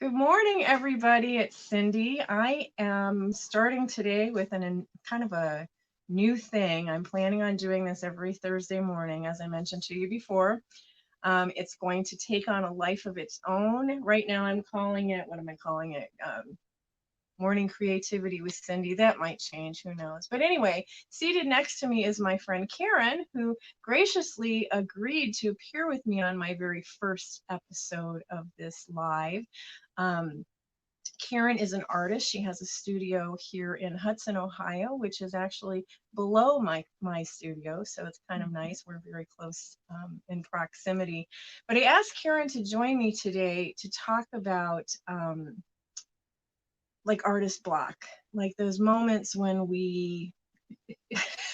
Good morning, everybody. It's Cindy. I am starting today with kind of a new thing. I'm planning on doing this every Thursday morning, as I mentioned to you before. It's going to take on a life of its own. Right now, I'm calling it, what am I calling it? Morning Creativity with Cindy. That might change, who knows. But anyway, seated next to me is my friend Karen, who graciously agreed to appear with me on my very first episode of this live. Um, Karen is an artist. She has a studio here in Hudson, Ohio, which is actually below my studio, so it's kind of nice. We're very close in proximity. But I asked Karen to join me today to talk about like artist block, like those moments when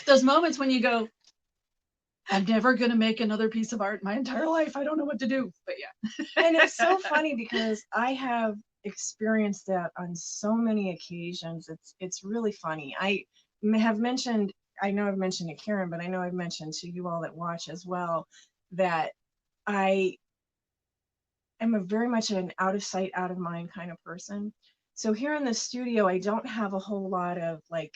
those moments when you go, I'm never going to make another piece of art my entire life. I don't know what to do. But yeah. And it's so funny because I have experienced that on so many occasions. It's really funny. I have mentioned, I know I've mentioned to Karen, but I know I've mentioned to you all that watch as well, that I am very much an out of sight, out of mind kind of person. So here in the studio, I don't have a whole lot of like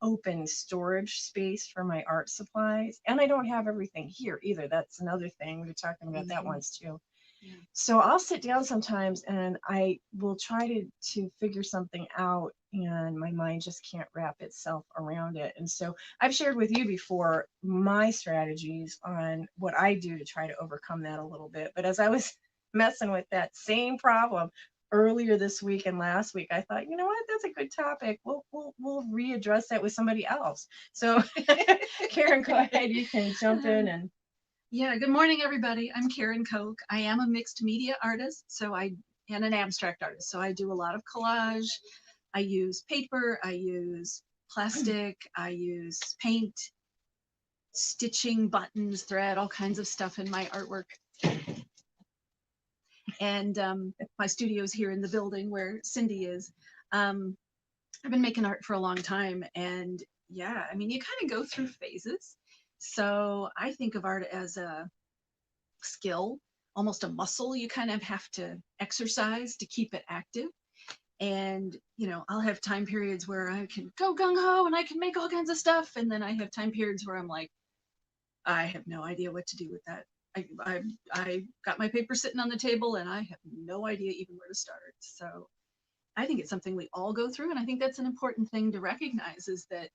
open storage space for my art supplies. And I don't have everything here either. That's another thing. We were talking about that once too. Yeah. So I'll sit down sometimes and I will try to figure something out and my mind just can't wrap itself around it. And so I've shared with you before my strategies on what I do to try to overcome that a little bit. But as I was messing with that same problem earlier this week and last week, I thought, you know what, that's a good topic. We'll readdress that with somebody else. So Karen, go ahead, you can jump in and yeah, good morning, everybody. I'm Karen Koch. I am a mixed media artist, and an abstract artist. So I do a lot of collage. I use paper, I use plastic, I use paint, stitching, buttons, thread, all kinds of stuff in my artwork. And my studio's here in the building where Cyndi is. I've been making art for a long time, and yeah, I mean, you kind of go through phases. So I think of art as a skill, almost a muscle you kind of have to exercise to keep it active. And, I'll have time periods where I can go gung ho and I can make all kinds of stuff. And then I have time periods where I'm like, I have no idea what to do with that. I got my paper sitting on the table and I have no idea even where to start. So I think it's something we all go through. And I think that's an important thing to recognize is that,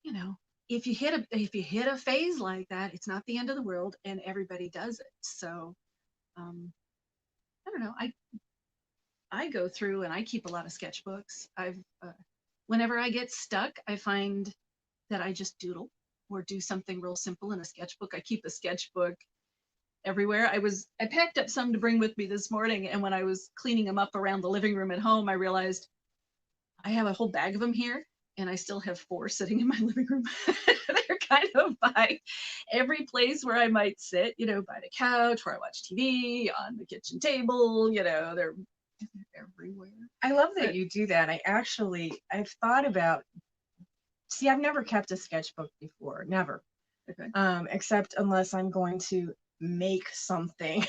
you know, if you hit a phase like that, it's not the end of the world, and everybody does it. So I don't know. I go through and I keep a lot of sketchbooks. Whenever I get stuck, I find that I just doodle or do something real simple in a sketchbook. I keep a sketchbook everywhere. I packed up some to bring with me this morning, and when I was cleaning them up around the living room at home, I realized I have a whole bag of them here, and I still have 4 sitting in my living room. They're kind of by every place where I might sit, by the couch, where I watch TV, on the kitchen table, they're everywhere. I love that you do that. I've thought about, see, I've never kept a sketchbook before, never. Okay. Except unless I'm going to make something.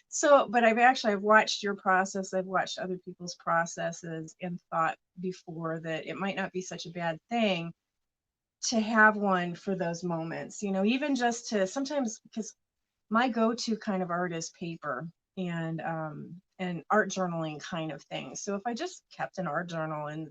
So, but I've watched your process. I've watched other people's processes and thought before that it might not be such a bad thing to have one for those moments, even just to sometimes, because my go-to kind of art is paper and art journaling kind of thing. So if I just kept an art journal and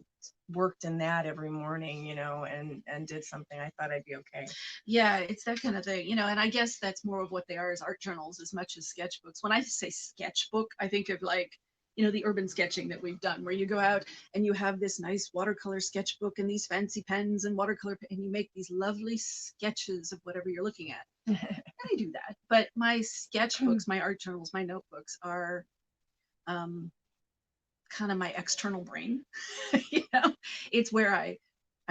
worked in that every morning, and did something, I thought I'd be okay. Yeah, it's that kind of thing, and I guess that's more of what they are, as art journals as much as sketchbooks. When I say sketchbook, I think of like, the urban sketching that we've done, where you go out and you have this nice watercolor sketchbook and these fancy pens and watercolor, and you make these lovely sketches of whatever you're looking at. I do that, but my sketchbooks, my art journals, my notebooks are kind of my external brain. It's where I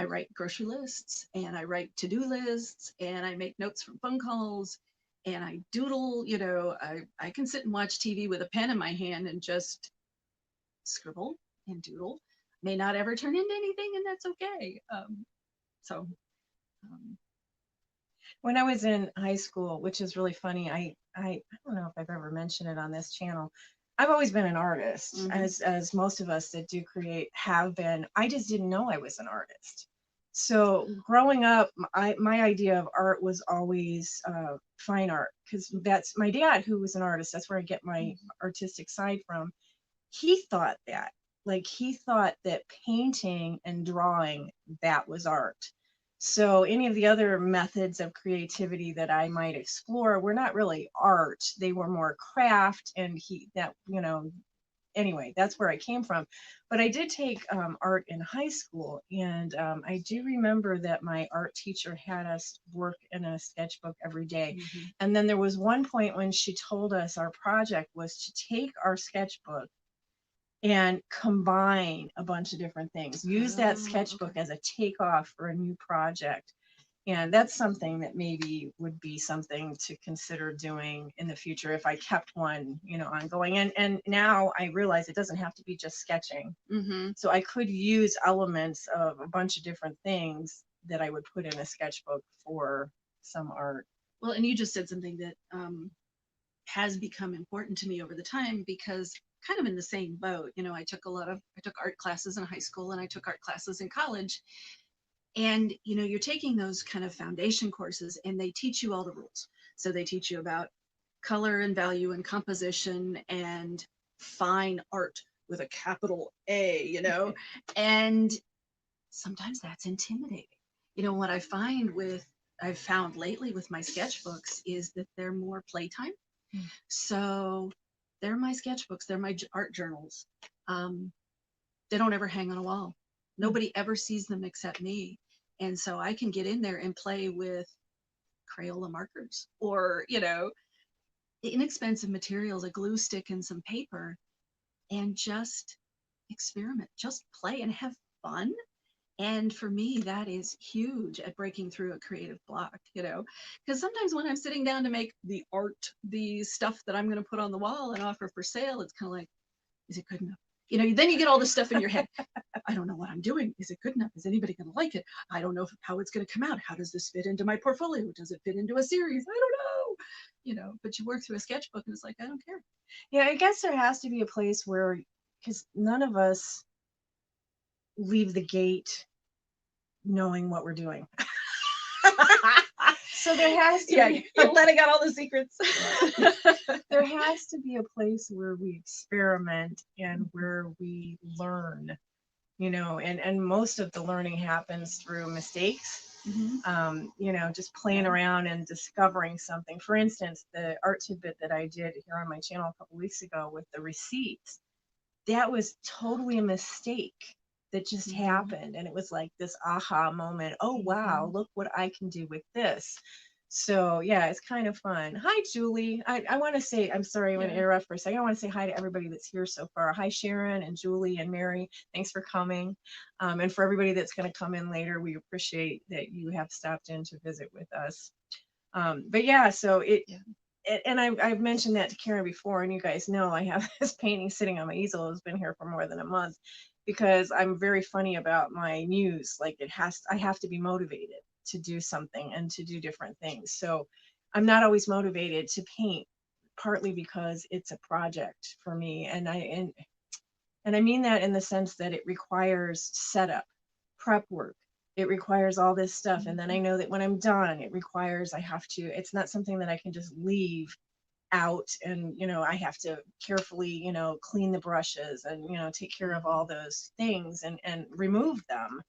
write grocery lists, and I write to-do lists, and I make notes from phone calls, and I doodle. I can sit and watch TV with a pen in my hand and just scribble and doodle. May not ever turn into anything, and that's okay. So When I was in high school, which is really funny, I don't know if I've ever mentioned it on this channel. I've always been an artist, Hmm. as most of us that do create have been. I just didn't know I was an artist. So growing up, my idea of art was always fine art, because that's my dad, who was an artist. That's where I get my artistic side from. He thought that, like, he thought that painting and drawing, that was art. So any of the other methods of creativity that I might explore were not really art, they were more craft. And he that anyway, that's where I came from. But I did take art in high school, and I do remember that my art teacher had us work in a sketchbook every day. Hmm. And then there was one point when she told us our project was to take our sketchbook and combine a bunch of different things. Use that Oh, sketchbook okay. as a takeoff for a new project. And that's something that maybe would be something to consider doing in the future if I kept one, ongoing. And now I realize it doesn't have to be just sketching. Hmm. So I could use elements of a bunch of different things that I would put in a sketchbook for some art. Well, and you just said something that has become important to me over the time, because kind of in the same boat. I took art classes in high school and I took art classes in college. And you're taking those kind of foundation courses and they teach you all the rules. So they teach you about color and value and composition and fine art with a capital A. And sometimes that's intimidating. What I've found lately with my sketchbooks is that they're more playtime. Mm. So they're my sketchbooks, they're my art journals. Um, they don't ever hang on a wall. Mm. Nobody ever sees them except me. And so I can get in there and play with Crayola markers or, inexpensive materials, a glue stick and some paper, and just experiment, just play and have fun. And for me, that is huge at breaking through a creative block. Because sometimes when I'm sitting down to make the art, the stuff that I'm going to put on the wall and offer for sale, it's kind of like, is it good enough? Then you get all this stuff in your head. I don't know what I'm doing. Is it good enough? Is anybody going to like it? I don't know how it's going to come out. How does this fit into my portfolio? Does it fit into a series? I don't know. But you work through a sketchbook and it's like, I don't care. Yeah, I guess there has to be a place where, because none of us leave the gate knowing what we're doing. So there has to Yeah, be you're letting out all the secrets. there has to be a place where we experiment and where we learn, and most of the learning happens through mistakes. Mhm. Just playing around and discovering something. For instance, the art tidbit that I did here on my channel a couple weeks ago with the receipts, that was totally a mistake that just Mhm. happened. And it was like this aha moment. Oh, wow, look what I can do with this. So yeah, it's kind of fun. Hi, Julie. I want to say, I'm sorry, I'm going to Yeah. interrupt for a second. I want to say hi to everybody that's here so far. Hi, Sharon and Julie and Mary. Thanks for coming. And for everybody that's going to come in later, we appreciate that you have stopped in to visit with us. But yeah, so Yeah. and I've mentioned that to Karen before, and you guys know I have this painting sitting on my easel. It's been here for more than a month because I'm very funny about my muse. Like I have to be motivated to do something and to do different things. So I'm not always motivated to paint, partly because it's a project for me, and I mean that in the sense that it requires setup, prep work. It requires all this stuff. And then I Mhm. know that when I'm done, it's not something that I can just leave out. And, I have to carefully, clean the brushes and, take care of all Mhm. those things and remove them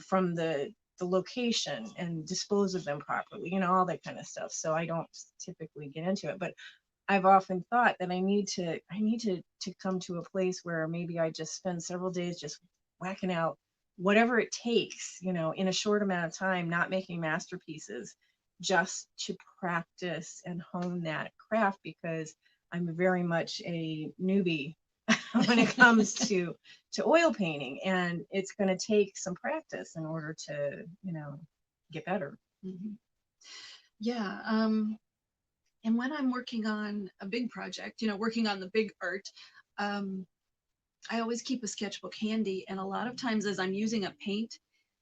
from the location and dispose of them properly, all that kind of stuff. So I don't typically get into it. But I've often thought that I need to come to a place where maybe I just spend several days just whacking out whatever it takes, in a short amount of time, not making masterpieces, just to practice and hone that craft, because I'm very much a newbie when it comes to oil painting, and it's going to take some practice in order to, get better. Mhm. Yeah. And when I'm working on a big project, working on the big art, um, I always keep a sketchbook handy. And a lot of times, as I'm using a paint,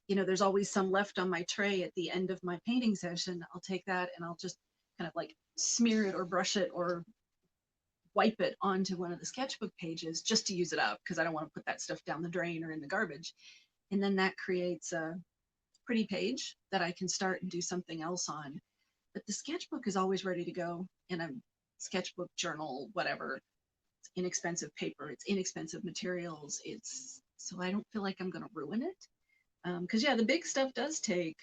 there's always some left on my tray at the end of my painting session. I'll take that and I'll just kind of like smear it or brush it or wipe it onto one of the sketchbook pages just to use it up, because I don't want to put that stuff down the drain or in the garbage. And then that creates a pretty page that I can start and do something else on. But the sketchbook is always ready to go in a sketchbook journal, whatever. It's inexpensive paper, it's inexpensive materials. It's so I don't feel like I'm going to ruin it. Because yeah, the big stuff does take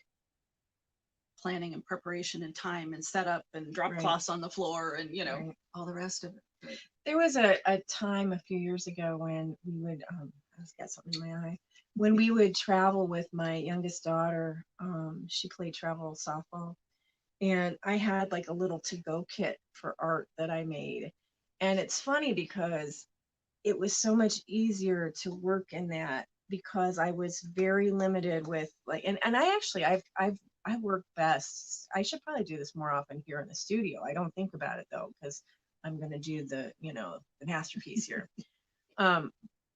planning and preparation and time and setup and drop Right. cloths on the floor and Right. all the rest of it. But There was a time a few years ago when we would, I just got something in my eye, when we would travel with my youngest daughter. She played travel softball, and I had like a little to-go kit for art that I made. And it's funny because it was so much easier to work in that because I was very limited with like, and I actually, I work best. I should probably do this more often here in the studio. I don't think about it though, because I'm going to do the masterpiece here. Um,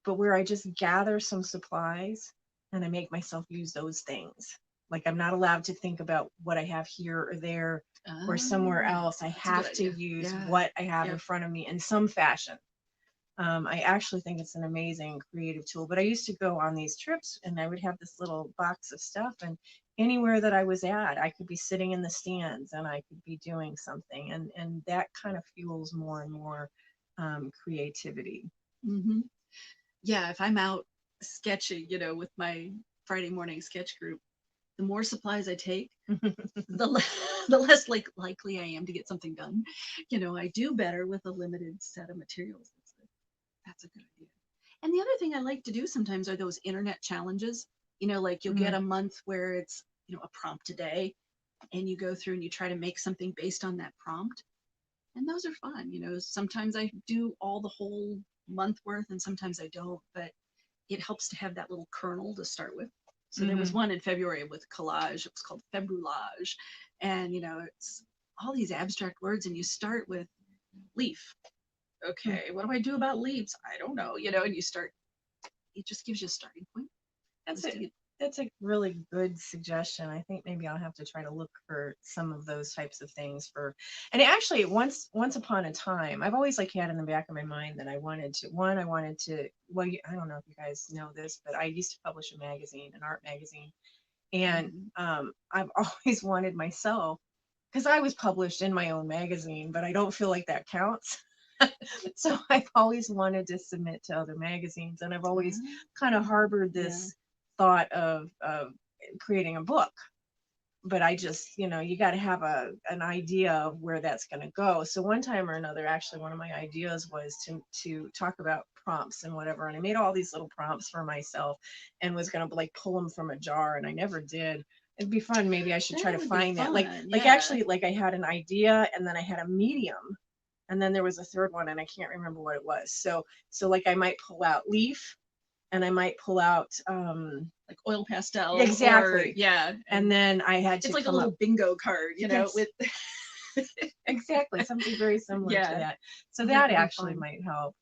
but where I just gather some supplies and I make myself use those things. Like I'm not allowed to think about what I have here or there or somewhere else. I that's a good have to idea. use Yeah. what I have in Yep. front of me in some fashion. I actually think it's an amazing creative tool. But I used to go on these trips and I would have this little box of stuff, and anywhere that I was at, I could be sitting in the stands and I could be doing something, and that kind of fuels more and more creativity. hmm Yeah, if I'm out sketching, with my Friday morning sketch group, the more supplies I take, the the less likely I am to get something done. I do better with a limited set of materials. That's a good idea. And the other thing I like to do sometimes are those internet challenges. Like you'll get Mhm. a month where it's, a prompt a day, and you go through and you try to make something based on that prompt. And those are fun. Sometimes I do all the whole month worth and sometimes I don't, but it helps to have that little kernel to start with. So there was Mhm. one in February with collage. It was called Februlage. And, it's all these abstract words, and you start with leaf. Okay, what do I do about leaves? I don't know, and you start, it just gives you a starting point. That's Just to a get, that's a really good suggestion. I think maybe I'll have to try to look for some of those types of things for. And actually, once upon a time, I've always like had in the back of my mind that I wanted to. Well, I don't know if you guys know this, but I used to publish a magazine, an art magazine, and Mhm. I've always wanted myself, because I was published in my own magazine, but I don't feel like that counts. So I've always wanted to submit to other magazines, and I've always kind of harbored Yeah. this thought of creating a book. But I just, you got to have an idea of where that's going to go. So one time or another, actually, one of my ideas was to talk about prompts and whatever. And I made all these little prompts for myself and was going to like pull them from a jar, and I never did. It'd be fun. Maybe I should try to That would be find that. Like, fun. like Yeah. actually, like I had an idea, and then I had a medium, and then there was a third one, and I can't remember what it was. So like I might pull out leaf, and I might pull out Like oil pastel, or exactly. yeah. And then I had It's to like a come little up. bingo card, Yes, with exactly, something very similar to yeah, that. So that that would be actually fun. might help.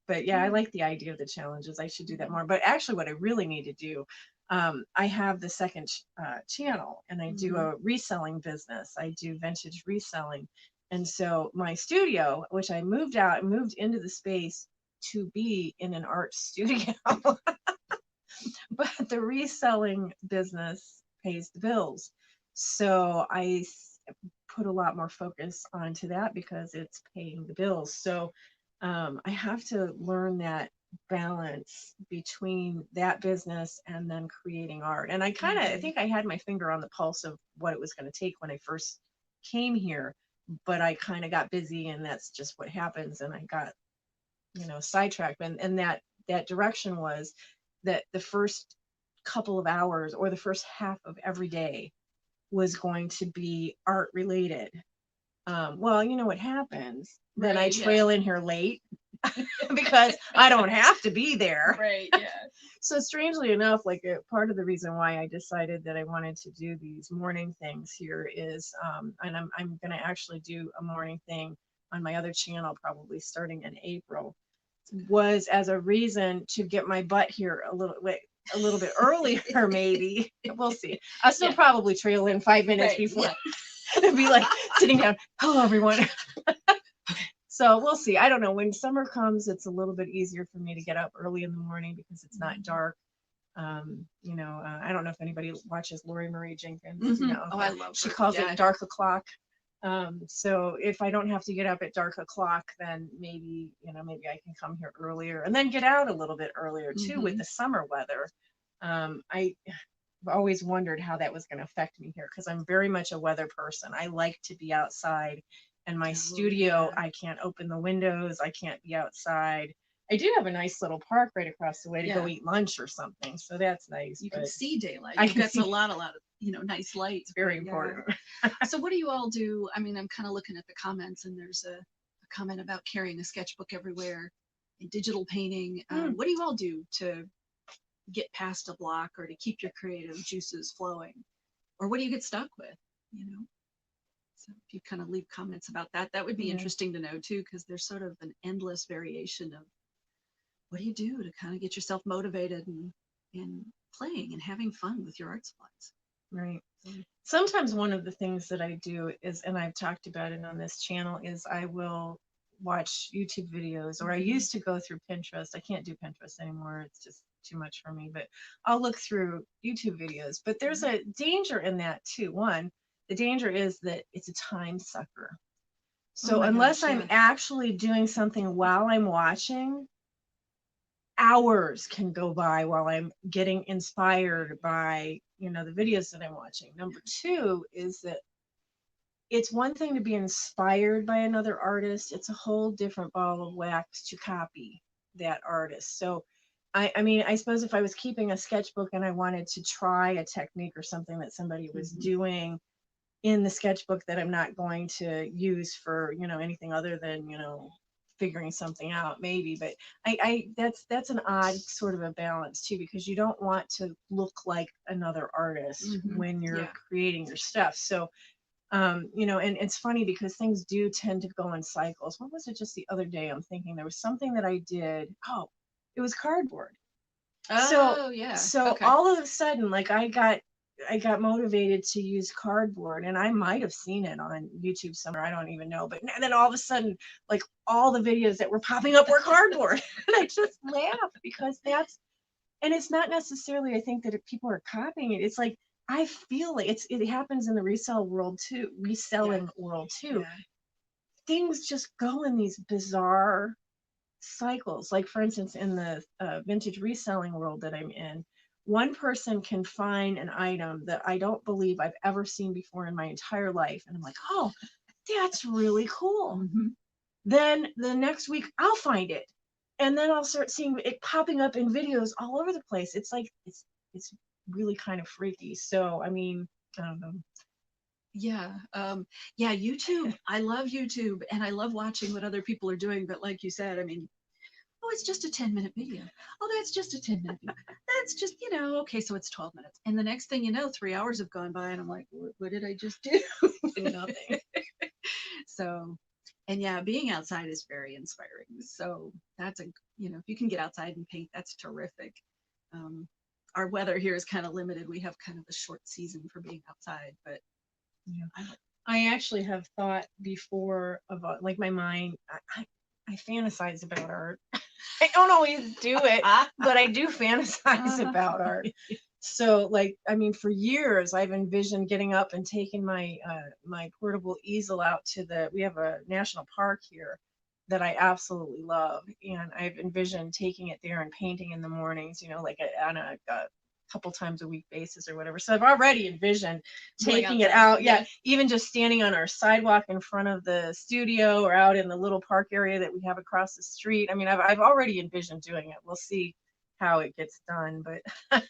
But yeah, I Yeah. like the idea of the challenges. I should do that more. But actually, what I really need to do, I have the second channel, and I do hmm a reselling business. I do vintage reselling, and so my studio, which I moved out, moved into the space to be in an art studio, but the reselling business pays the bills. So put a lot more focus onto that because it's paying the bills. So I have to learn that balance between that business and then creating art. And I hmm think I had my finger on the pulse of what it was going to take when I first came here, but I kind of got busy, and that's just what happens. And I got, sidetracked. And that direction was that the first couple of hours or the first half of every day was going to be art related. Well, you know what happens? Then I Right. Yeah. trail in here late because I don't have to be there. Right. Yeah. So strangely enough, like part of the reason why I decided that I wanted to do these morning things here is, and I'm going to actually do a morning thing on my other channel, probably starting in April, was as a reason to get my butt here a little. Wait, a little bit earlier, maybe. We'll see. I'll still Yeah. probably trail in 5 minutes Right, before yeah. and be like sitting down. Hello, everyone. So we'll see. I don't know. When summer comes, it's a little bit easier for me to get up early in the morning because it's not dark. I don't know if anybody watches Lori Marie Jenkins. Oh, I love She her. calls Yeah. it dark o'clock. So if I don't have to get up at dark o'clock, then maybe I can come here earlier and then get out a little bit earlier too with the summer weather. I've always wondered how that was going to affect me here because I'm very much a weather person. I like to be outside. And my studio, yeah. I can't open the windows. I can't be outside. I do have a nice little park right across the way to go Yeah. eat lunch or something. So that's nice. You can But see daylight. I You've can got see a lot of, nice lights. very but yeah. important. So what do you all do? I mean, I'm kind of looking at the comments, and there's a comment about carrying a sketchbook everywhere and digital painting. What do you all do to get past a block or to keep your creative juices flowing? Or what do you get stuck with? You know? So if you kind of leave comments about that, that would be interesting to know too, because there's sort of an endless variation of what do you do to kind of get yourself motivated and playing and having fun with your art supplies. Right. Sometimes one of the things that I do is, and I've talked about it on this channel, is I will watch YouTube videos, or I used to go through Pinterest. I can't do Pinterest anymore. It's just too much for me, but I'll look through YouTube videos. But there's a danger in that too. One, the danger is that it's a time sucker. So unless I'm actually doing something while I'm watching, hours can go by while I'm getting inspired by, the videos that I'm watching. Number two is that it's one thing to be inspired by another artist. It's a whole different ball of wax to copy that artist. So I mean, I suppose if I was keeping a sketchbook and I wanted to try a technique or something that somebody was doing in the sketchbook that I'm not going to use for, anything other than, figuring something out maybe. But that's an odd sort of a balance too, because you don't want to look like another artist when you're creating your stuff. So and it's funny because things do tend to go in cycles. What was it just the other day? I'm thinking there was something that I did. Oh, it was cardboard. So all of a sudden, like I got motivated to use cardboard, and I might have seen it on YouTube somewhere. I don't even know. But then all of a sudden, like all the videos that were popping up were cardboard. And I just laughed because and it's not necessarily, I think, that if people are copying it. It's like, I feel like it happens in the reselling world too. Yeah. Things just go in these bizarre cycles. Like for instance, in the vintage reselling world that I'm in, one person can find an item that I don't believe I've ever seen before in my entire life, and I'm like, oh, that's really cool. Then the next week I'll find it, and then I'll start seeing it popping up in videos all over the place. It's like it's really kind of freaky. So I mean, I don't know. Yeah. YouTube. I love YouTube and I love watching what other people are doing. But like you said, I mean, oh, it's just a 10-minute video. Oh, that's just a 10-minute video. That's just, okay, so it's 12 minutes. And the next thing you know, 3 hours have gone by and I'm like, what did I just do? Nothing. So, and yeah, being outside is very inspiring. So that's if you can get outside and paint, that's terrific. Our weather here is kind of limited. We have kind of a short season for being outside, but I actually have thought before about, like, my mind, I fantasize about art. I don't always do it, but I do fantasize about art. So, like, I mean, for years I've envisioned getting up and taking my my portable easel out to we have a national park here that I absolutely love, and I've envisioned taking it there and painting in the mornings, like on a couple times a week basis or whatever. So I've already envisioned taking it out. Yeah, even just standing on our sidewalk in front of the studio or out in the little park area that we have across the street. I mean, I've already envisioned doing it. We'll see how it gets done, but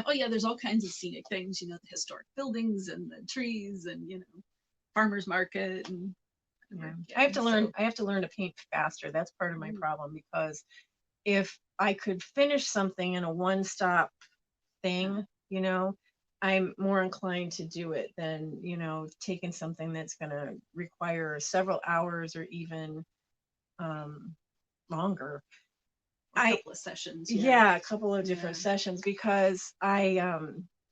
oh yeah, there's all kinds of scenic things, the historic buildings and the trees and farmers market and I have to learn to paint faster. That's part of my problem, because if I could finish something in a one-stop thing, I'm more inclined to do it than, taking something that's going to require several hours or even longer. a I couple of sessions. yeah, a couple of different Yeah. sessions because I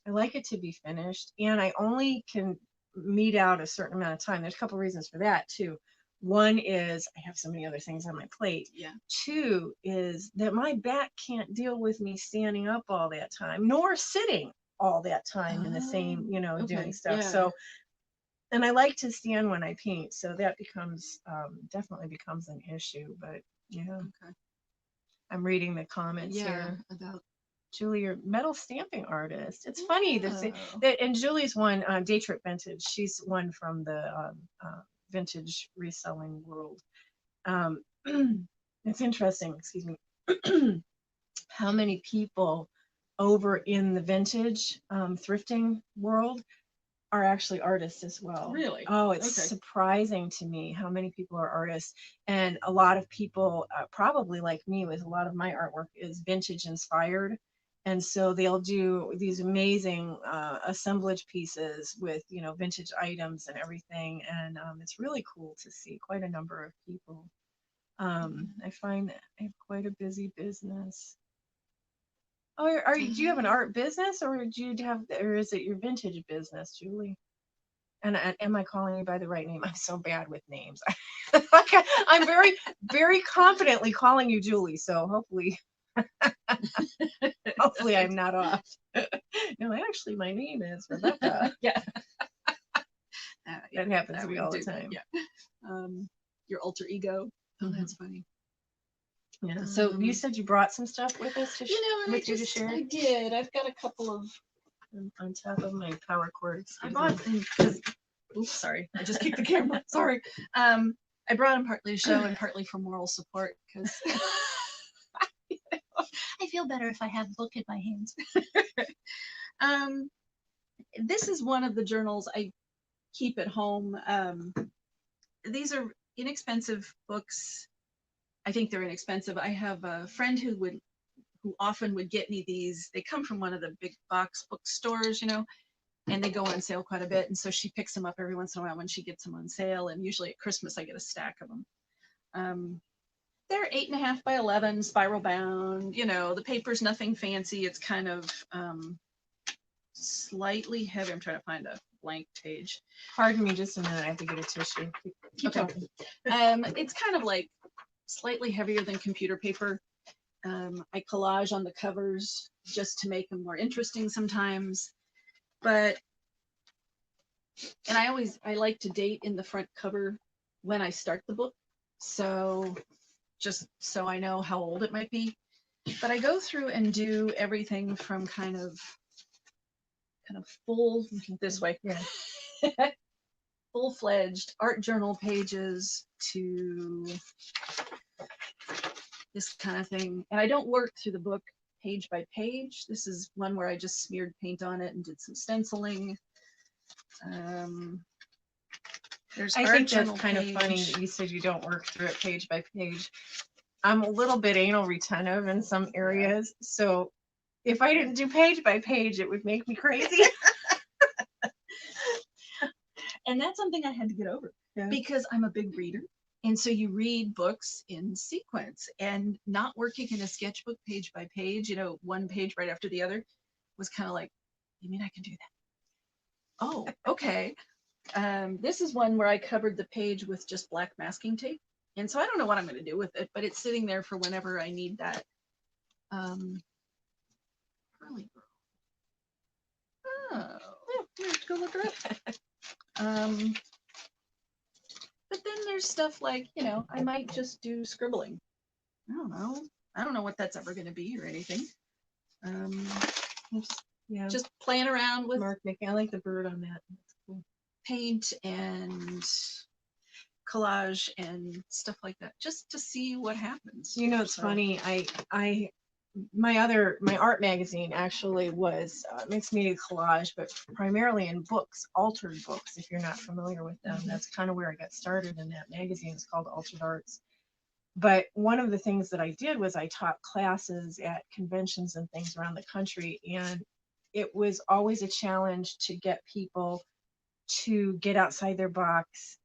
like it to be finished, and I only can meet out a certain amount of time. There's a couple of reasons for that too. One is I have so many other things on my plate. Yeah. Two is that my back can't deal with me standing up all that time, nor sitting all that time in the same, Oh, doing okay. stuff. Yeah. So, and I like to stand when I paint, so that becomes definitely becomes an issue. But yeah, Okay. I'm reading the comments Yeah. here. About. Julie, your metal stamping artist. It's funny Oh. that and Julie's one, Day Trip Vintage. She's one from the vintage reselling world. Um, it's interesting, excuse me, how many people over in the vintage thrifting world are actually artists as well. Really? Oh, it's Okay. surprising to me how many people are artists. And a lot of people, probably like me, with a lot of my artwork is vintage inspired. And so they'll do these amazing assemblage pieces with, vintage items and everything. And it's really cool to see quite a number of people. I find that I have quite a busy business. Oh, do you have an art business, or or is it your vintage business, Julie? And am I calling you by the right name? I'm so bad with names. Okay, I'm very, very confidently calling you Julie. So hopefully I'm not off. No, actually, my name is Rebecca. Yeah. That happens that to me would all the do that. time. Yeah. Your alter ego. Oh, Mhm. that's funny. Yeah. So you said you brought some stuff with us to and with you to share. I did. I've got a couple of. On top of my power cord. I bought because. Oops, sorry. I just kicked the camera. Sorry. I brought them partly to show and partly for moral support because I feel better if I have a book in my hands. This is one of the journals I keep at home. These are inexpensive books. I think they're inexpensive. I have a friend who often would get me these. They come from one of the big box bookstores, and they go on sale quite a bit. And so she picks them up every once in a while when she gets them on sale. And usually at Christmas, I get a stack of them. They're 8.5 by 11, spiral bound. The paper's nothing fancy. It's kind of slightly heavy. I'm trying to find a blank page. Pardon me just a minute. I have to get a tissue. Keep talking. It's kind of like slightly heavier than computer paper. I collage on the covers just to make them more interesting sometimes. And I like to date in the front cover when I start the book. So just so I know how old it might be. But I go through and do everything from kind of full this way. Yeah. Full-fledged art journal pages to this kind of thing. And I don't work through the book page by page. This is one where I just smeared paint on it and did some stenciling. I think that's kind of funny that you said you don't work through it page by page. I'm a little bit anal retentive in some areas. Yeah. So if I didn't do page by page, it would make me crazy. And that's something I had to get over because I'm a big reader. And so you read books in sequence, and not working in a sketchbook page by page, one page right after the other, was kind of like, you mean I can do that? Oh, okay. This is one where I covered the page with just black masking tape. And so I don't know what I'm going to do with it, but it's sitting there for whenever I need that. Curly girl. Oh, let's go look her up. But then there's stuff like, I might just do scribbling. I don't know. I don't know what that's ever going to be or anything. Just playing around with Mark making. I like the bird on that. That's cool. Paint and collage and stuff like that, just to see what happens. It's funny. My art magazine actually was mixed media collage, but primarily in books, altered books. If you're not familiar with them, that's kind of where I got started in that magazine. It's called Altered Arts. But one of the things that I did was I taught classes at conventions and things around the country, and it was always a challenge to get people to get outside their box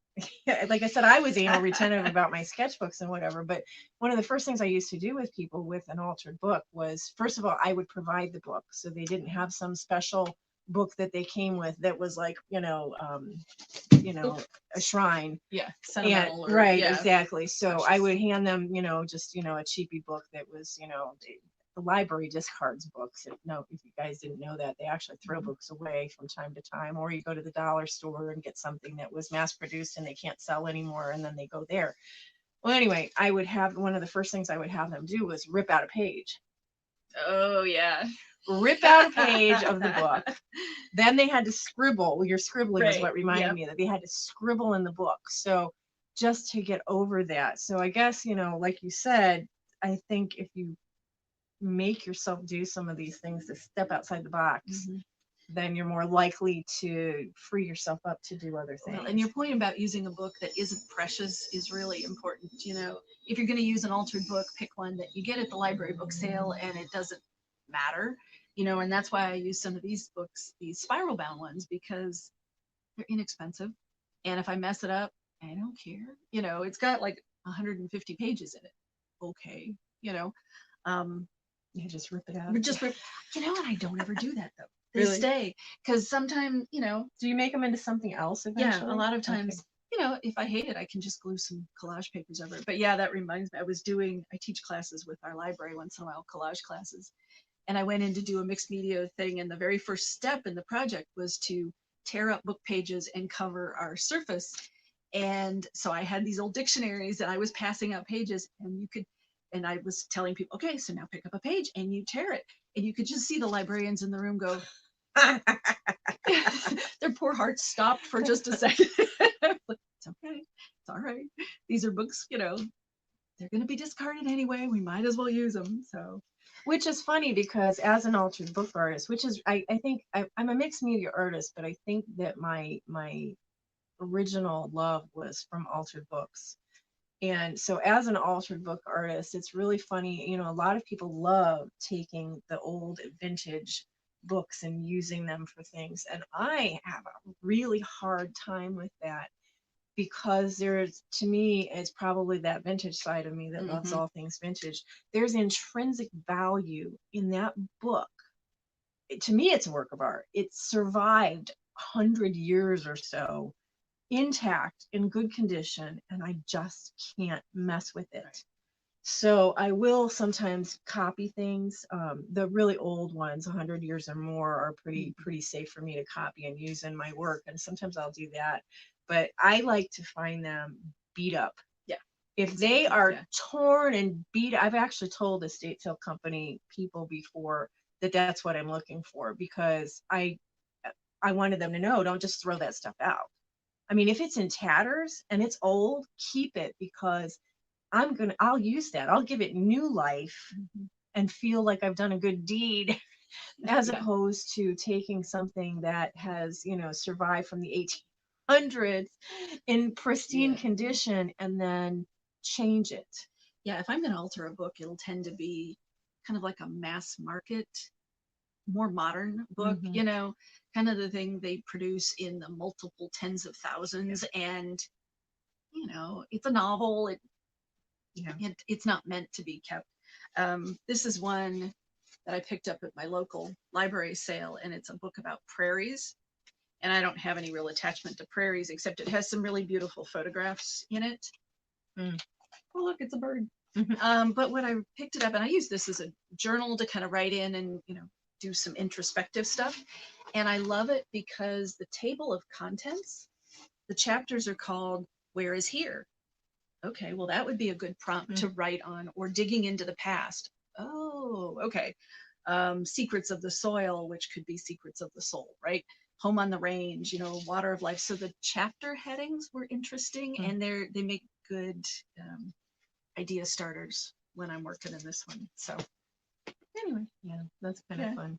like I said, I was anal retentive about my sketchbooks and whatever, but one of the first things I used to do with people with an altered book was, first of all, I would provide the book. So they didn't have some special book that they came with that was like, a shrine. Yeah, And sentimental or right, yeah, exactly. So I precious. would hand them, just, a cheapy book that was, the library discards books. If you guys didn't know that, they actually throw Mhm. books away from time to time, or you go to the dollar store and get something that was mass produced and they can't sell anymore, and then they go there. Well, anyway, I would have one of the first things I would have them do was rip out a page. Oh yeah. Rip out a page of the book. Then they had to scribble. Well, your scribbling is Right. what reminded Yep. me that they had to scribble in the book. So just to get over that. So I guess, like you said, I think if you make yourself do some of these things to step outside the box, Mhm. then you're more likely to free yourself up to do other Well, things. and your point about using a book that isn't precious is really important. If you're going to use an altered book, pick one that you get at the library book sale and it doesn't matter. And that's why I use some of these books, these spiral bound ones, because they're inexpensive. And if I mess it up, I don't care. It's got like 150 pages in it. Okay. Um, You just rip it out. just, and I don't ever do that though. They Really? stay because sometimes, Do you make them into something else eventually? yeah, a lot of Okay. times, if I hate it, I can just glue some collage papers over it. But yeah, that reminds me, I teach classes with our library once in a while, collage classes. And I went in to do a mixed media thing. And the very first step in the project was to tear up book pages and cover our surface. And so I had these old dictionaries and I was passing out pages and I was telling people, okay, so now pick up a page and you tear it. And you could just see the librarians in the room go, their poor hearts stopped for just a second. It's okay. It's all right. These are books, they're going to be discarded anyway. We might as well use them. So, Which is funny because as an altered book artist, which is I think I'm a mixed media artist, but I think that my original love was from altered books. And so as an altered book artist, it's really funny, a lot of people love taking the old vintage books and using them for things. And I have a really hard time with that because to me, it's probably that vintage side of me that loves mhm. all things vintage. There's intrinsic value in that book. To me, it's a work of art. It's survived 100 years or so intact, in good condition, and I just can't mess with it. So I will sometimes copy things. The really old ones, 100 years or more, are pretty safe for me to copy and use in my work, and sometimes I'll do that. But I like to find them beat up. Yeah. If they are Yeah. torn and beat, I've actually told estate sale company people before that that's what I'm looking for, because I wanted them to know, don't just throw that stuff out. I mean, if it's in tatters and it's old, keep it, because I'll use that. I'll give it new life Mhm. and feel like I've done a good deed, as Yeah. opposed to taking something that has, survived from the 1800s in pristine Yeah. condition and then change it. Yeah. If I'm going to alter a book, it'll tend to be kind of like a mass market, more modern book, Mm-hmm. kind of the thing they produce in the multiple tens of thousands. And, it's a novel. Yeah. It's not meant to be kept. This is one that I picked up at my local library sale, and it's a book about prairies. And I don't have any real attachment to prairies, except it has some really beautiful photographs in it. Mm. Oh, look, it's a bird. Mm-hmm. But when I picked it up, and I use this as a journal to kind of write in and, do some introspective stuff. And I love it because the table of contents, the chapters are called Where is Here? Okay, well, that would be a good prompt to write on, or digging into the past. Oh, okay. Secrets of the soil, which could be secrets of the soul, right? Home on the range, water of life. So the chapter headings were interesting, and they make good idea starters when I'm working in this one. So anyway, Yeah, that's kind of yeah. fun.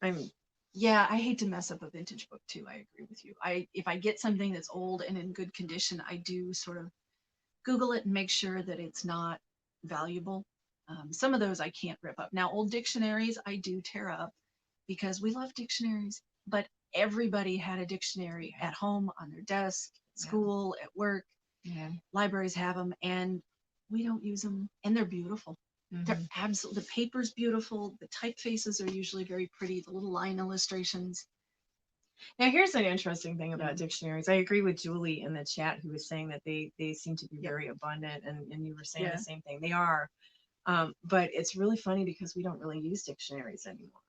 I'm Yeah, I hate to mess up a vintage book too. I agree with you. If I get something that's old and in good condition, I do sort of Google it and make sure that it's not valuable. Some of those I can't rip up. Now, old dictionaries I do tear up because we love dictionaries, but everybody had a dictionary at home on their desk, school, at work. Yeah. Libraries have them, and we don't use them, and they're beautiful. They're absolutely, the paper's beautiful. The typefaces are usually very pretty. The little line illustrations. Now, here's an interesting thing about Yeah. dictionaries. I agree with Julie in the chat who was saying that they seem to be Yep. very abundant, and you were saying Yeah. the same thing. They are, but it's really funny because we don't really use dictionaries anymore,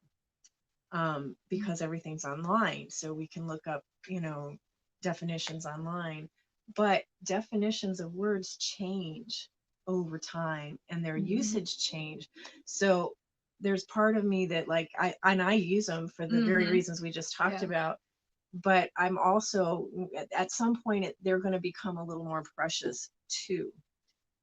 because everything's online, so we can look up, definitions online. But definitions of words change over time, and their usage change. So there's part of me that, like, I use them for the very reasons we just talked Yeah. about, but I'm also at some point they're going to become a little more precious too,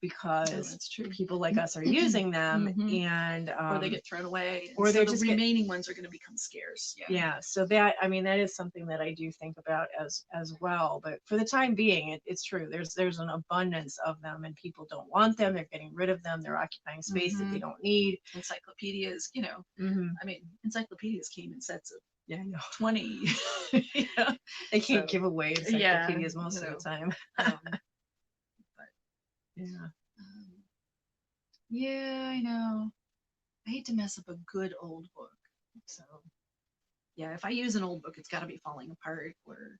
because that's true. people like us are using them, and Or they get thrown away, and or so they're the just remaining ones are going to become scarce. Yeah. yeah. So that, I mean, that is something that I do think about as well. But for the time being, it's true. There's an abundance of them, and people don't want them. They're getting rid of them. They're occupying space that they don't need. Encyclopedias, I mean, encyclopedias came in sets of Yeah, I know. 20. They can't So, give away encyclopedias most of the time. but Yeah. yeah, I know. I hate to mess up a good old book. So yeah, if I use an old book, it's got to be falling apart or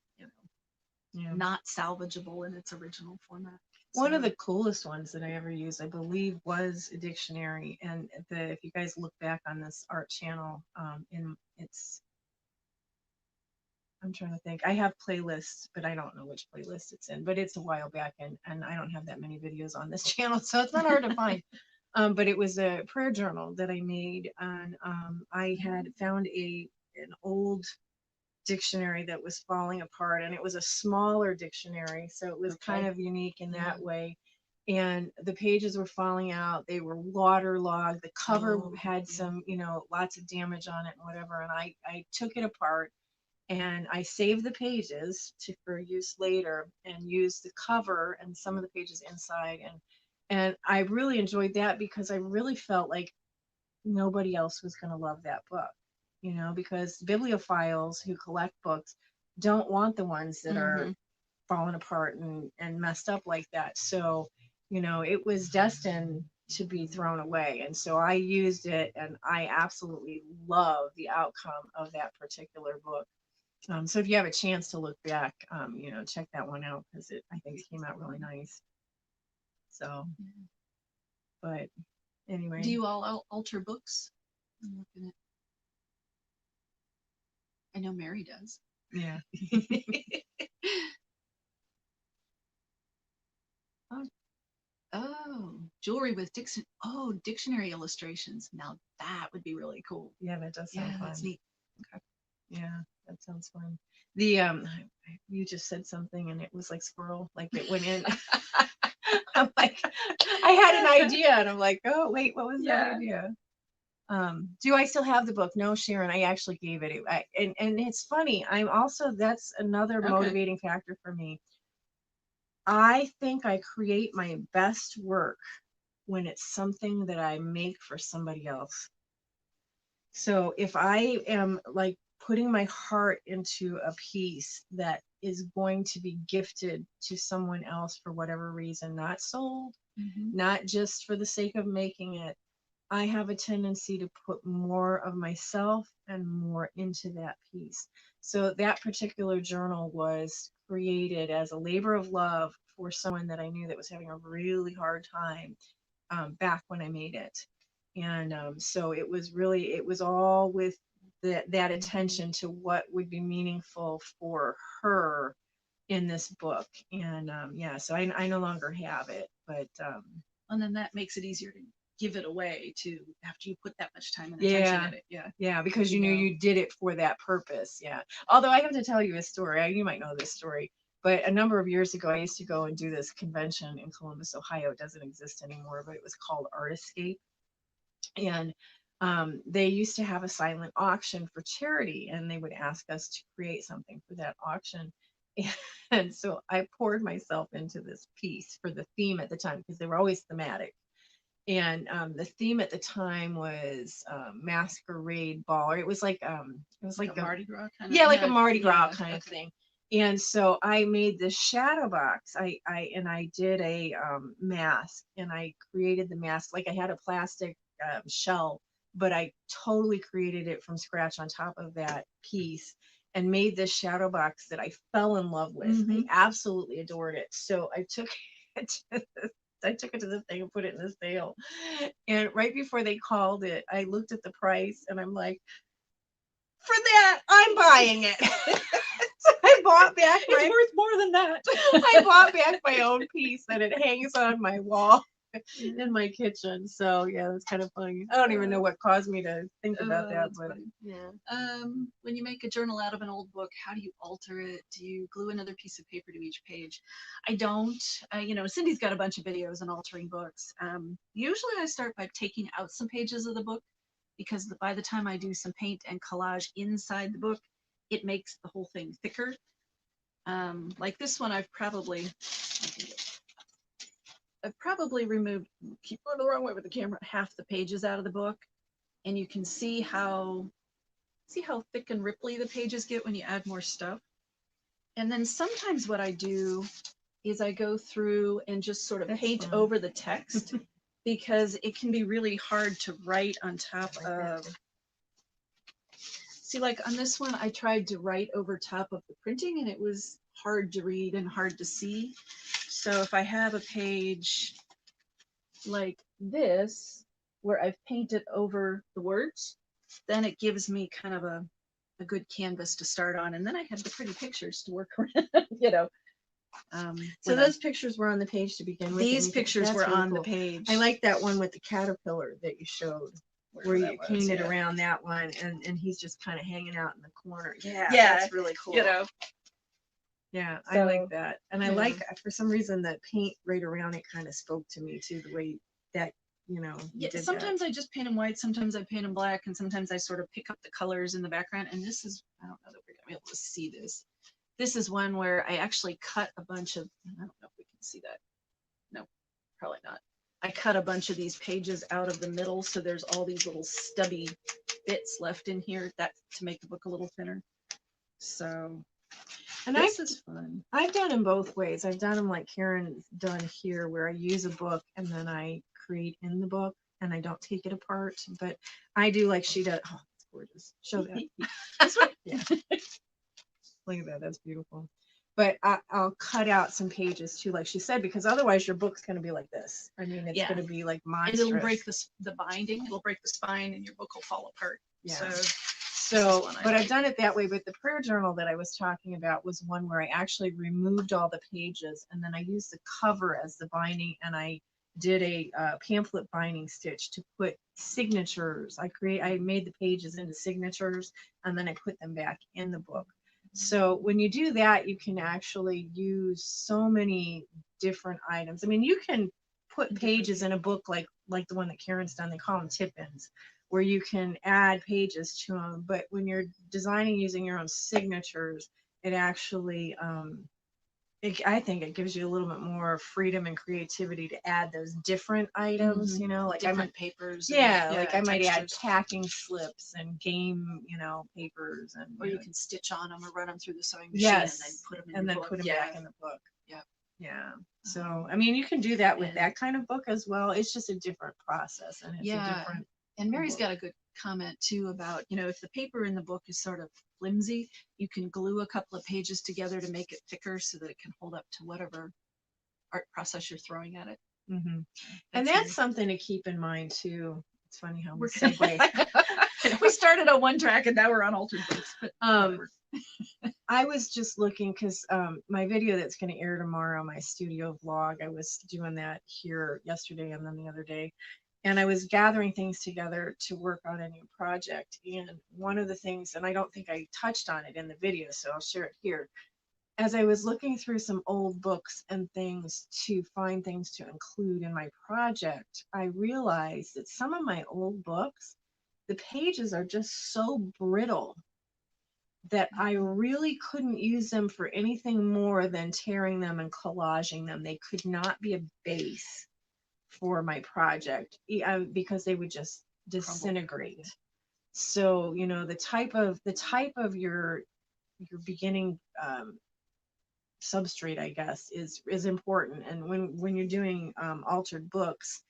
Yeah. not salvageable in its original format. One of the coolest ones that I ever used, I believe, was a dictionary. And if you guys look back on this art channel, I'm trying to think. I have playlists, but I don't know which playlist it's in. But it's a while back, and I don't have that many videos on this channel, so it's not hard to find. But it was a prayer journal that I made, and I had found an old dictionary that was falling apart, and it was a smaller dictionary, so it was kind of unique in that way. And the pages were falling out, they were waterlogged, the cover had some, lots of damage on it and whatever. And I took it apart, and I saved the pages for use later, and used the cover and some of the pages inside. And I really enjoyed that because I really felt like nobody else was going to love that book, because bibliophiles who collect books don't want the ones that are falling apart and messed up like that. So, it was destined to be thrown away. And so I used it, and I absolutely love the outcome of that particular book. So if you have a chance to look back, check that one out, because I think it came out really nice. So, but anyway. Do you all alter books? I'm looking at. I know Mary does. Yeah. Oh, jewelry with dictionary illustrations. Now that would be really cool. Yeah, that does sound fun. That's neat. Okay. Yeah, that sounds fun. The you just said something, and it was like squirrel, like it went in. I'm like, I had an idea, and I'm like, oh wait, what was that idea? Do I still have the book? No, Sharon, I actually gave it. And it's funny. That's another motivating factor for me. I think I create my best work when it's something that I make for somebody else. So if I am like putting my heart into a piece that is going to be gifted to someone else for whatever reason, not sold, not just for the sake of making it, I have a tendency to put more of myself and more into that piece. So that particular journal was created as a labor of love for someone that I knew that was having a really hard time, back when I made it. And so it was all with that attention to what would be meaningful for her in this book. And so I no longer have it, but and then that makes it easier to give it away to after you put that much time and attention in it. Yeah, because you knew you did it for that purpose. Yeah. Although I have to tell you a story. You might know this story, but a number of years ago, I used to go and do this convention in Columbus, Ohio. It doesn't exist anymore, but it was called Art Escape. And they used to have a silent auction for charity, and they would ask us to create something for that auction. And so I poured myself into this piece for the theme at the time, because they were always thematic. And the theme at the time was masquerade ball, or it was like a Mardi Gras kind of like a Mardi Gras kind of thing. And so I made this shadow box. I did a mask, and I created the mask like I had a plastic shell, but I totally created it from scratch on top of that piece and made this shadow box that I fell in love with. I absolutely adored it. So I took it to I took it to the thing and put it in the sale. And right before they called it, I looked at the price and I'm like, for that, I'm buying it. So I bought back It's worth more than that. I bought back my own piece and it hangs on my wall in my kitchen. So yeah, that's kind of funny. I don't even know what caused me to think about that, That's but funny. yeah. When you make a journal out of an old book, how do you alter it? Do you glue another piece of paper to each page? I don't. Cindy's got a bunch of videos on altering books. Usually I start by taking out some pages of the book because by the time I do some paint and collage inside the book, it makes the whole thing thicker. Like this one, I've probably removed, keep going the wrong way with the camera, half the pages out of the book. And you can see how thick and ripply the pages get when you add more stuff. And then sometimes what I do is I go through and just sort of paint over the text because it can be really hard to write on top of. See, like on this one, I tried to write over top of the printing and it was hard to read and hard to see. So if I have a page like this, where I've painted over the words, then it gives me kind of a good canvas to start on. And then I have the pretty pictures to work around, So those pictures were on the page to begin with. These pictures were really on cool. the page. I like that one with the caterpillar that you showed, where you painted around that one, and he's just kind of hanging out in the corner. Yeah, that's really cool. Yeah, so, I like that. And I like, for some reason, that paint right around it kind of spoke to me too, the way that, Yeah, sometimes I just paint them white, sometimes I paint them black, and sometimes I sort of pick up the colors in the background. And this is, I don't know that we're gonna be able to see this. This is one where I actually cut a bunch of, I don't know if we can see that. No, probably not. I cut a bunch of these pages out of the middle, so there's all these little stubby bits left in here that to make the book a little thinner. So, and this is fun. I've done them both ways. I've done them like Karen's done here, where I use a book and then I create in the book and I don't take it apart. But I do like she does. Oh, it's gorgeous. Show that. This one? Yeah. Look at that. That's beautiful. But I'll cut out some pages too, like she said, because otherwise your book's going to be like this. I mean, it's going to be like monstrous. It'll break the binding. It'll break the spine, and your book will fall apart. Yeah. So, but I've done it that way. But the prayer journal that I was talking about was one where I actually removed all the pages, and then I used the cover as the binding, and I did a pamphlet binding stitch to put signatures. I made the pages into signatures, and then I put them back in the book. So when you do that, you can actually use so many different items. I mean, you can put pages in a book like the one that Karen's done. They call them tip-ins, where you can add pages to them. But when you're designing using your own signatures, it actually, I think it gives you a little bit more freedom and creativity to add those different items, like different papers. Like I might add packing slips and game, papers, and or you can stitch on them or run them through the sewing machine and then put them in put them back in the book. Yeah. So, Uh-huh. I mean, you can do that with that kind of book as well. It's just a different process, and it's a different. And Mary's got a good comment too about, if the paper in the book is sort of flimsy, you can glue a couple of pages together to make it thicker so that it can hold up to whatever art process you're throwing at it. Mm-hmm. And that's something to keep in mind too. It's funny how we segue. We started on one track and now we're on altered books. But I was just looking because my video that's going to air tomorrow, my studio vlog, I was doing that here yesterday and then the other day. And I was gathering things together to work on a new project. And one of the things, and I don't think I touched on it in the video, so I'll share it here. As I was looking through some old books and things to find things to include in my project, I realized that some of my old books, the pages are just so brittle that I really couldn't use them for anything more than tearing them and collaging them. They could not be a base for my project because they would just disintegrate. So, the type of your beginning substrate, I guess, is important. And when you're doing altered books,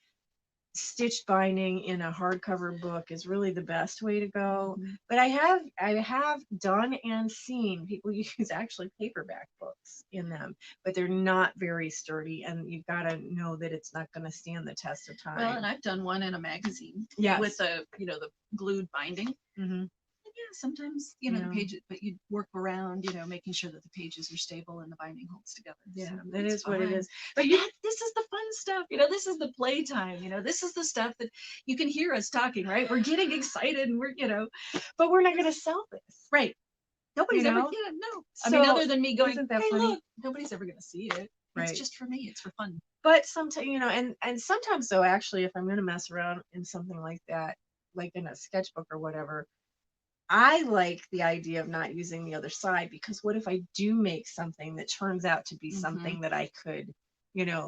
stitched binding in a hardcover book is really the best way to go. Mhm. But I have done and seen people use actually paperback books in them, but they're not very sturdy, and you've got to know that it's not going to stand the test of Well, time. and I've done one in a magazine Yes. with the, the glued binding. Mm-hmm. And yeah, sometimes, the Yeah. pages, but you work around, making sure that the pages are stable and the binding holds together. Yeah, So that it's is what it fine. is. But this is the fun stuff. This is the playtime. This is the stuff that you can hear us talking, right? We're getting excited and But we're not going to sell this. right. Nobody's You ever, know? no. I mean, So other than me going, isn't that hey, funny? look, nobody's ever going to see it. Right. It's just for me. It's for fun. But sometimes, and sometimes though, actually, if I'm going to mess around in something like that, like in a sketchbook or whatever, I like the idea of not using the other side, because what if I do make something that turns out to be something that I could,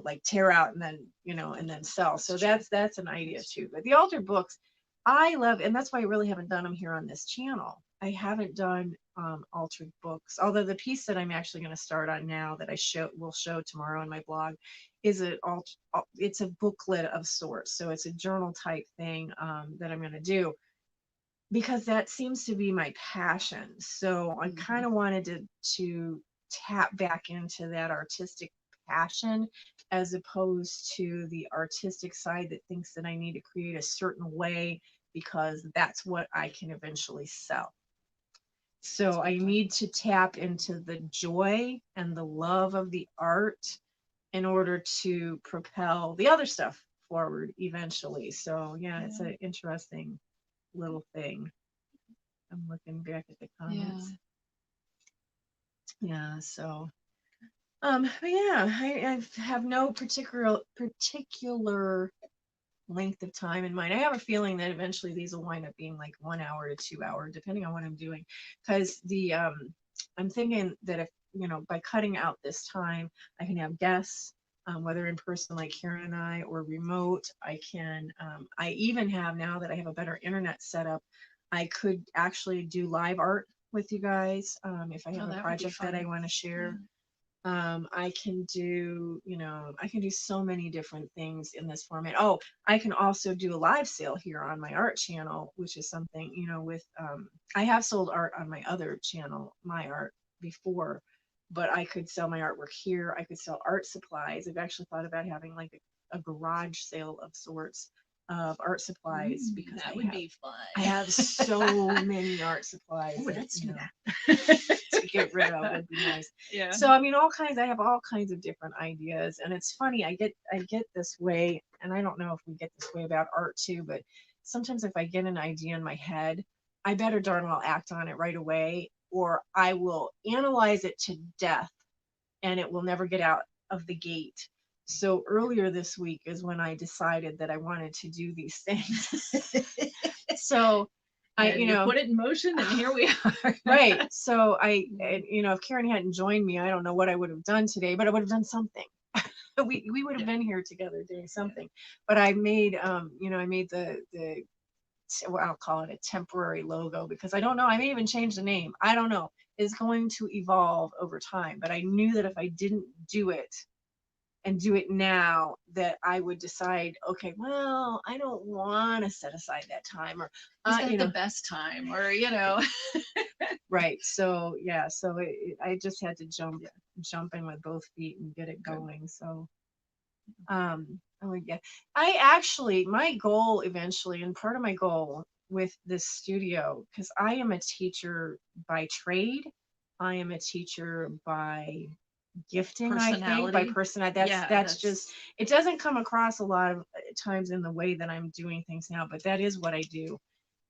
like tear out and then, and then sell. So that's an idea too. But the altered books, I love, and that's why I really haven't done them here on this channel. I haven't done altered books, although the piece that I'm actually going to start on now that will show tomorrow on my blog is it's a booklet of sorts. So it's a journal type thing that I'm going to do, because that seems to be my passion. So I kind of wanted to tap back into that artistic passion, as opposed to the artistic side that thinks that I need to create a certain way because that's what I can eventually sell. So I need to tap into the joy and the love of the art in order to propel the other stuff forward eventually. So yeah, it's an interesting little thing. I'm looking back at the comments. Yeah, so but yeah, I have no particular length of time in mind. I have a feeling that eventually these will wind up being like 1 hour to 2 hour, depending on what I'm doing. Because I'm thinking that if, by cutting out this time, I can have guests, whether in person like Karen and I, or remote. I even have, now that I have a better internet setup, I could actually do live art with you guys, if I have a project that I want to share. I can do, I can do so many different things in this format. Oh, I can also do a live sale here on my art channel, which is something, with, I have sold art on my other channel, my art, before, but I could sell my artwork here. I could sell art supplies. I've actually thought about having like a garage sale of sorts of art supplies, because that would be fun. I have so many art supplies. Oh, let's do that. To get rid of would be nice. Yeah. So I mean, I have all kinds of different ideas, and it's funny. I get this way, and I don't know if we get this way about art too, but sometimes if I get an idea in my head, I better darn well act on it right away, or I will analyze it to death, and it will never get out of the gate. So earlier this week is when I decided that I wanted to do these things. So you put it in motion, and here we are. Right. So if Karen hadn't joined me, I don't know what I would have done today, but I would have done something. We would have been here together doing something. But I made, I made well, I'll call it a temporary logo, because I don't know. I may even change the name. I don't know. It's going to evolve over time. But I knew that if I didn't do it and do it now, that I would decide, okay, well, I don't want to set aside that time, or is that the best time, or right. So yeah, so I just had to jump in with both feet and get it going. So oh yeah, I actually, my goal eventually, and part of my goal with this studio, because I am a teacher by trade, I am a teacher by gifting, I think, by personality. That's just, it doesn't come across a lot of times in the way that I'm doing things now, but that is what I do,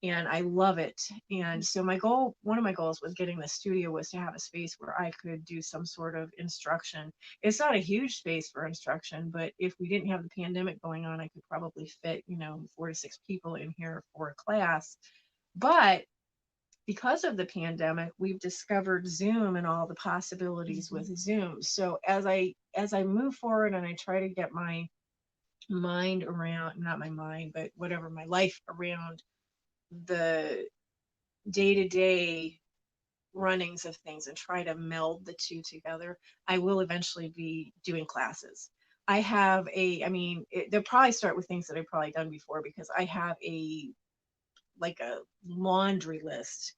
and I love it. And so one of my goals with getting the studio was to have a space where I could do some sort of instruction. It's not a huge space for instruction, but if we didn't have the pandemic going on, I could probably fit, 4 to 6 people in here for a class. But because of the pandemic, we've discovered Zoom and all the possibilities with Zoom. So as I move forward and I try to get my mind around, not my mind, but whatever, my life around the day-to-day runnings of things and try to meld the two together, I will eventually be doing classes. I have I mean, they'll probably start with things that I've probably done before because I have like a laundry list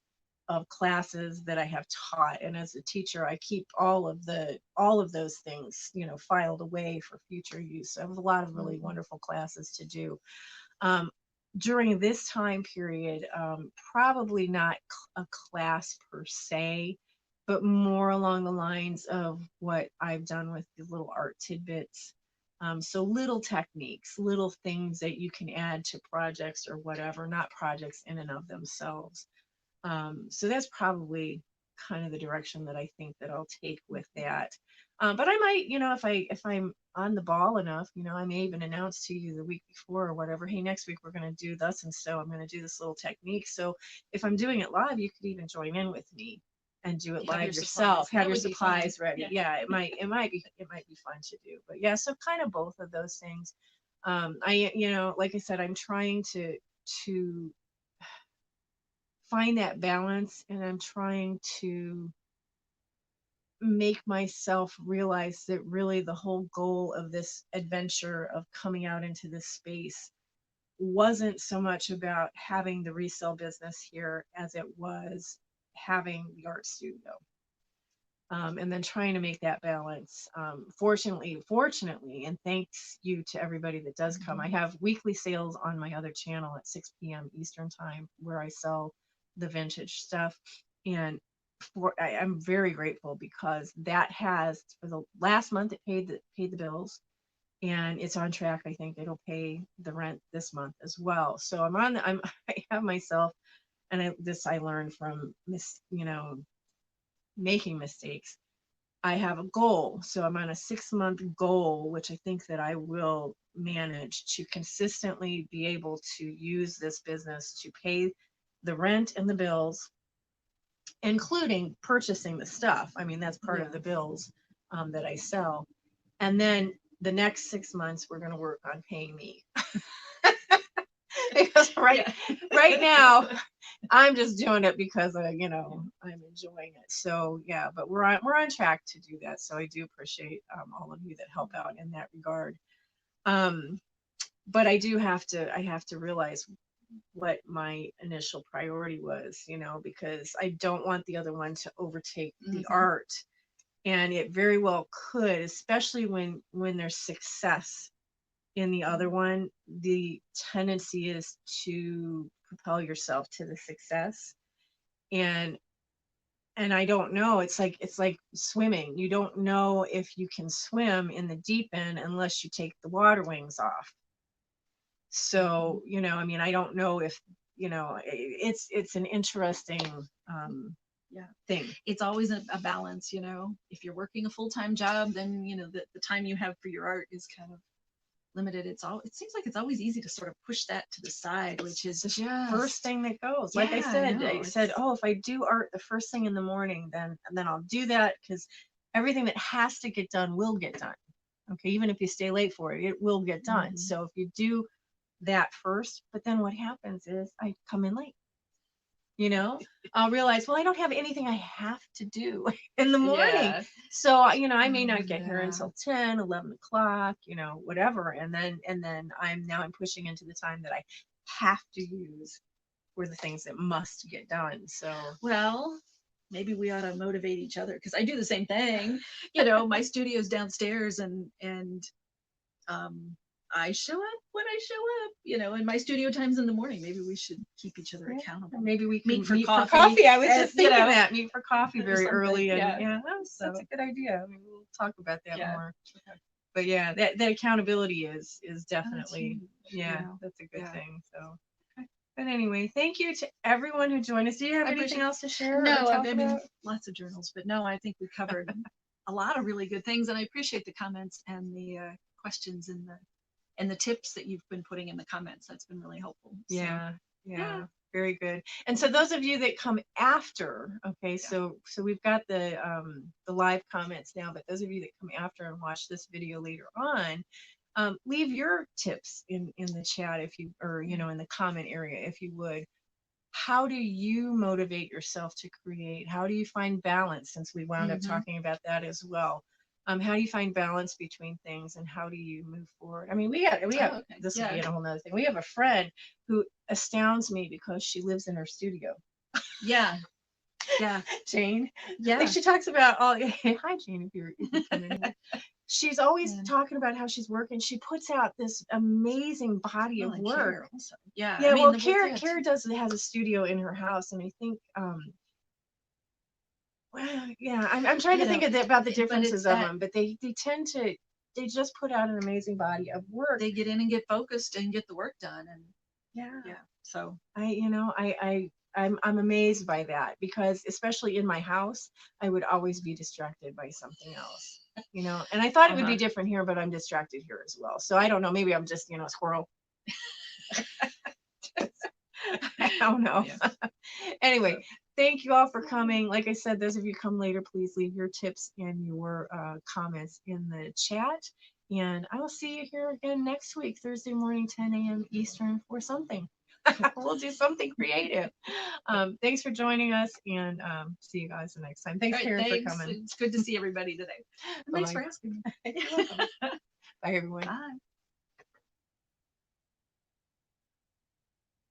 of classes that I have taught. And as a teacher, I keep all of those things, filed away for future use. So I have a lot of really Mhm. wonderful classes to do. Um, During this time period, probably not a class per se, but more along the lines of what I've done with the little art tidbits. So little techniques, little things that you can add to projects or whatever, not projects in and of themselves. So that's probably kind of the direction that I think that I'll take with that. But I might, if I'm on the ball enough, I may even announce to you the week before or whatever, hey, next week we're going to do thus and so I'm going to do this little technique. So if I'm doing it live, you could even join in with me and do it Have live your supplies. yourself. Have That your would be fun. supplies ready. Yeah. Yeah, it might be fun to do. But yeah, so kind of both of those things. Like I said, I'm trying to find that balance, and I'm trying to make myself realize that really the whole goal of this adventure of coming out into this space wasn't so much about having the resale business here as it was having the art studio. And then trying to make that balance. Fortunately, and thanks you to everybody that does come. I Mhm. have weekly sales on my other channel at 6 p.m. Eastern time where I sell the vintage stuff. And I'm very grateful because that has for the last month it paid the bills, and it's on track. I think it'll pay the rent this month as well. So I have myself, and I learned from making mistakes. I have a goal. So I'm on a 6 month goal, which I think that I will manage to consistently be able to use this business to pay the rent and the bills, including purchasing the stuff. I mean, that's part of Yeah. the bills that I sell. And then the next 6 months, we're going to work on paying me. Because Yeah. right now, I'm just doing it because I'm enjoying it. So yeah, but we're on track to do that. So I do appreciate all of you that help out in that regard. Um, but I have to realize what my initial priority was, because I don't want the other one to overtake the Mhm. art, and it very well could, especially when there's success in the other one. The tendency is to propel yourself to the success, and I don't know. It's like swimming. You don't know if you can swim in the deep end unless you take the water wings off. Mhm. So, I mean, I don't know if, it's an interesting Yeah. thing. It's always a balance, you know. If you're working a full-time job, then the time you have for your art is kind of limited. It seems like it's always easy to sort of push that to the side, which is It's the first just thing that goes. Like yeah, I I know. said, It's oh, if I do art the first thing in the morning, then I'll do that because everything that has to get done will get done. Okay, even if you stay late for it, it will get done. mhm. So if you do that first, but then what happens is I come in late, you know, I'll realize, well, I don't have anything I have to do in the morning. Yeah. So, I may Oh, not get here yeah. until 10, 11 o'clock, whatever. And then I'm pushing into the time that I have to use for the things that must get done. So, Well, maybe we ought to motivate each other because I do the same thing. My studio's downstairs, and um, I show up when I show up. And my studio time's in the morning. Maybe we should keep each other yeah, accountable. maybe we Meet can for meet for coffee, coffee. I was and just thinking that meet for coffee or very something. early. And Yeah. yeah, that's So a good idea. I mean, we'll talk about that yeah. more. Okay. But yeah, that accountability is Oh, that's definitely, huge. yeah, that's a good Yeah. thing. So, but anyway, thank you to everyone who joined us. Do you have I anything appreciate. else to share or No, talk I mean about? lots of journals, but no, I think we covered a lot of really good things, and I appreciate the comments and the questions and the tips that you've been putting in the comments. That's been really helpful. So Yeah, yeah, yeah, very good. And so those of you that come after, okay, yeah. so we've got the live comments now, but those of you that come after and watch this video later on, leave your tips in the chat if you, or in the comment area if you would. how do you motivate yourself to create? How do you find balance? Since we wound up Mm-hmm. talking about that as well. How do you find balance between things and how do you move forward? I mean, we have Oh, okay. this would Yeah. be a whole nother thing. We have a friend who astounds me because she lives in her studio. Yeah. Yeah. Jane. Like Yeah. she talks about all hi Jane if you come in here. She's always And talking about how she's working. She puts out this amazing body well, of and work. Kara also. Yeah. I Yeah, mean, well, the work. Kara Yeah. Kara does has a studio in her house, and I think well, yeah, I'm trying to You think know, of about the but it's differences of that them, but they tend to they just put out an amazing body of work. they get in and get focused and get the work done, and Yeah, yeah. So I'm amazed by that because especially in my house, I would always be distracted by something else. And I thought it would be uh-huh. different here, but I'm distracted here as well. So I don't know. Maybe I'm just a squirrel. I don't know. Yeah. Anyway, So, thank you all for coming. Like I said, those of you come later, please leave your tips and your comments in the chat. And I will see you here again next week, Thursday morning, 10 a.m. Eastern, for something. We'll do something creative. Thanks for joining us, and see you guys the next time. Thanks, all right. Karen, for Thanks. coming. It's good to see everybody today. And thanks Bye-bye. for asking me. You're welcome. Bye, everyone. Bye.